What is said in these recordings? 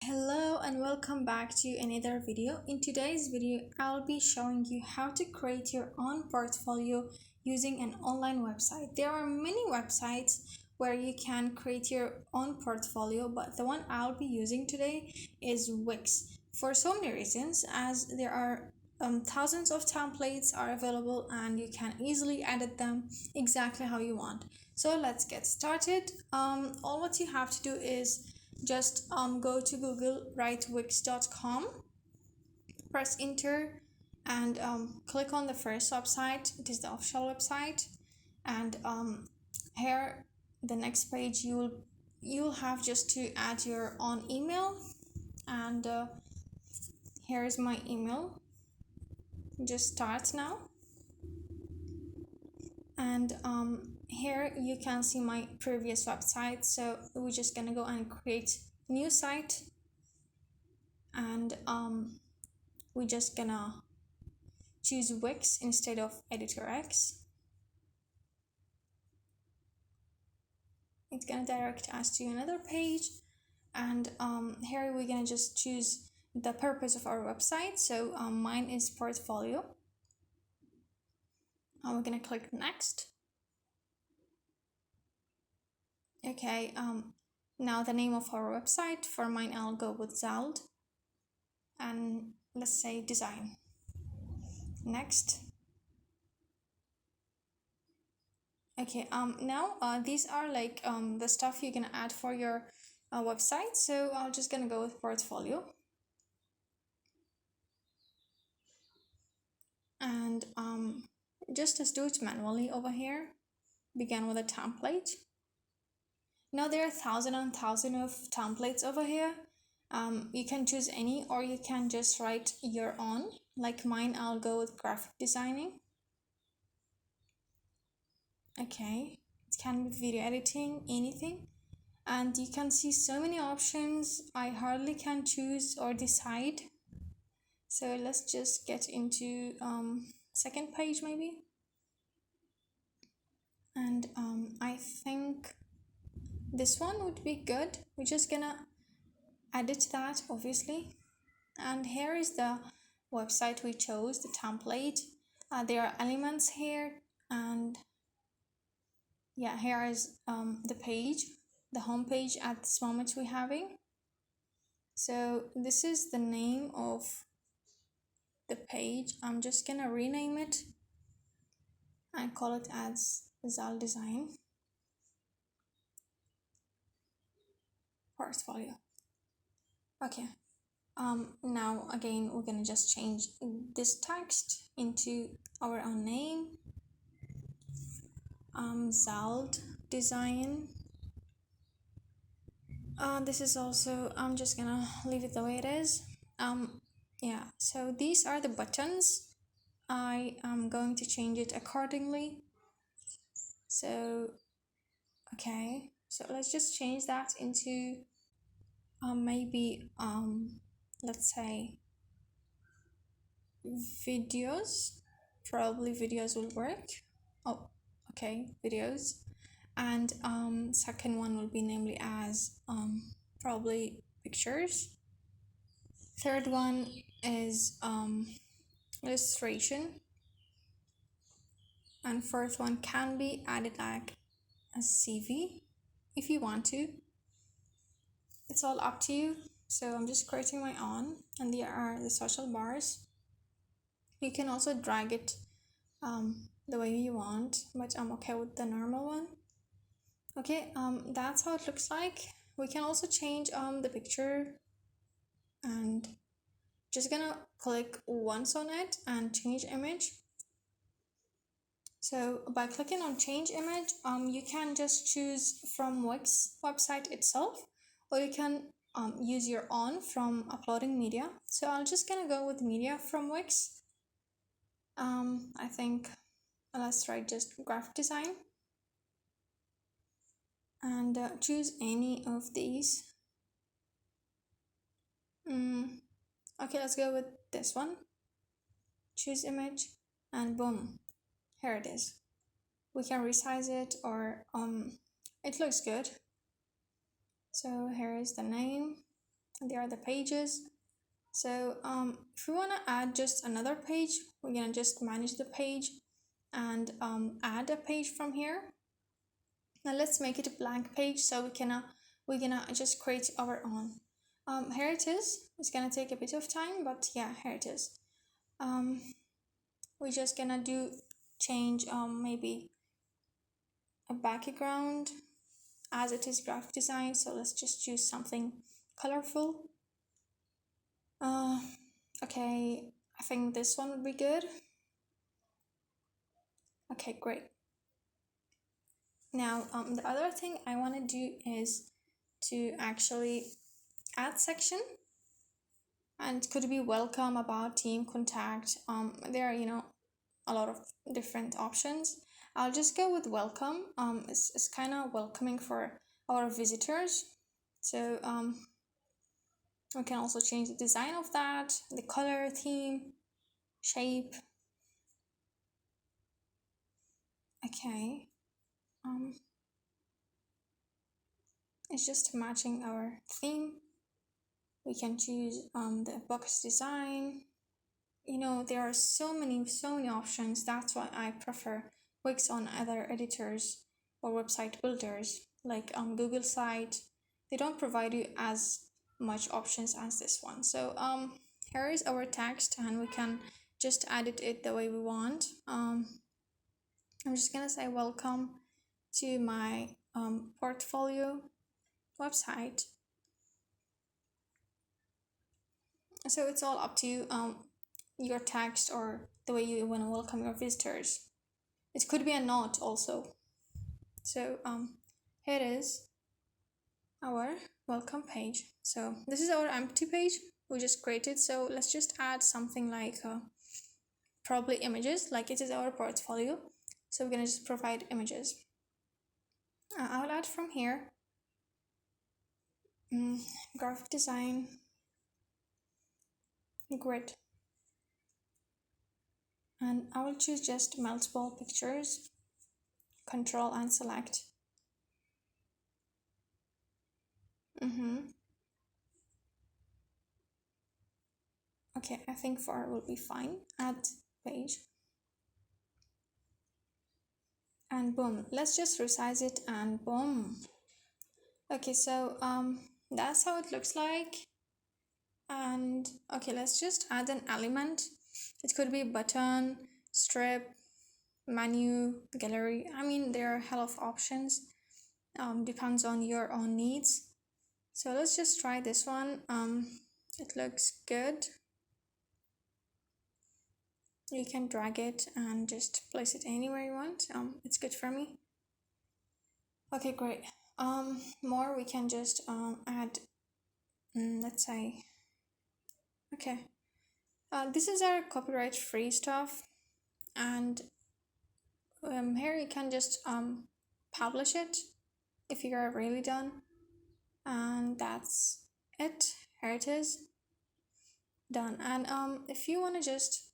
Hello and welcome back to another video. In today's video, I'll be showing you how to create your own portfolio using an online website. There are many websites where you can create your own portfolio, but the one I'll be using today is Wix. For so many reasons, as there are thousands of templates are available and you can easily edit them exactly how you want. So let's get started. All what you have to do is just go to Google, write wix.com, press enter, and click on the first website. It is the official website, and here the next page you'll have just to add your own email, and here is my email. Just start now, and here you can see my previous website. So we're just gonna go and create new site, and we're just gonna choose Wix instead of Editor X. It's gonna direct us to another page, and here we're gonna just choose the purpose of our website. So mine is portfolio. We're gonna click next. Okay, now the name of our website. For mine, I'll go with Zald, and let's say design. Next. Okay, now these are like the stuff you're gonna add for your website. So I'm just gonna go with portfolio, and just do it manually over here. Begin with a template. Now there are thousands and thousands of templates over here. You can choose any, or you can just write your own. Like mine, I'll go with graphic designing. Okay, it can be video editing, anything. And you can see so many options. I hardly can choose or decide. So let's just get into second page maybe. And I think this one would be good. We're just gonna edit that, obviously. And here is the website we chose, the template. There are elements here, and yeah, here is the page, the home page at this moment we're having. So this is the name of the page. I'm just gonna rename it and call it as Zal Design Portfolio. Okay, now again we're gonna just change this text into our own name, Zald Design. This is also, I'm just gonna leave it the way it is. Yeah, so these are the buttons. I am going to change it accordingly. So okay, so let's just change that into maybe let's say videos. Probably videos will work. Oh, okay, videos. And second one will be namely as probably pictures. Third one is illustration, and fourth one can be added like a CV if you want to. It's all up to you. So I'm just creating my own, and there are the social bars. You can also drag it the way you want, but I'm okay with the normal one. Okay, that's how it looks like. We can also change the picture, and just gonna click once on it and change image. So by clicking on change image, you can just choose from Wix website itself, or you can use your own from uploading media. So I'm just gonna go with media from Wix. I think let's try just graphic design, and choose any of these. Okay, let's go with this one. Choose image, and boom, here it is. We can resize it, or it looks good. So here is the name, and there are the pages. So if we want to add just another page, we're gonna just manage the page and add a page from here. Now let's make it a blank page so we're gonna just create our own. Here it is. It's gonna take a bit of time, but yeah, here it is. We're just gonna change maybe a background, as it is graphic design, so let's just choose something colorful. Okay, I think this one would be good. Okay, great. Now the other thing I want to do is to actually add section, and it could be welcome, about, team, contact. There are a lot of different options. I'll just go with welcome. It's kind of welcoming for our visitors. So we can also change the design of that, the color, theme, shape. Okay. It's just matching our theme. We can choose the box design. There are so many options. That's why I prefer Wix on other editors or website builders like Google site. They don't provide you as much options as this one. So here is our text, and we can just edit it the way we want. I'm just gonna say welcome to my portfolio website. So it's all up to you, your text or the way you want to welcome your visitors. It could be a note also. So here it is, our welcome page. So this is our empty page we just created. So let's just add something like probably images, like it is our portfolio. So we're gonna just provide images. I'll add from here graphic design, grid, and I will choose just multiple pictures, control and select. Okay, I think 4 will be fine. Add page, and boom, let's just resize it, and boom. Okay, so that's how it looks like. And okay, let's just add an element. It could be button, strip, menu, gallery. I mean, there are a hell of options. Depends on your own needs. So let's just try this one. It looks good. You can drag it and just place it anywhere you want. It's good for me. Okay, great. More we can just add. Let's say. Okay. This is our copyright free stuff, and here you can just publish it if you are really done, and that's it. Here it is, done. And if you want to just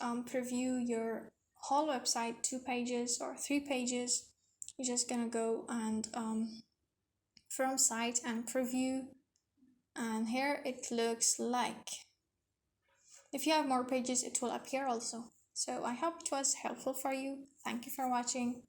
preview your whole website, 2 pages or 3 pages, you're just gonna go and from site and preview, and here it looks like. If you have more pages, it will appear also. So I hope it was helpful for you. Thank you for watching.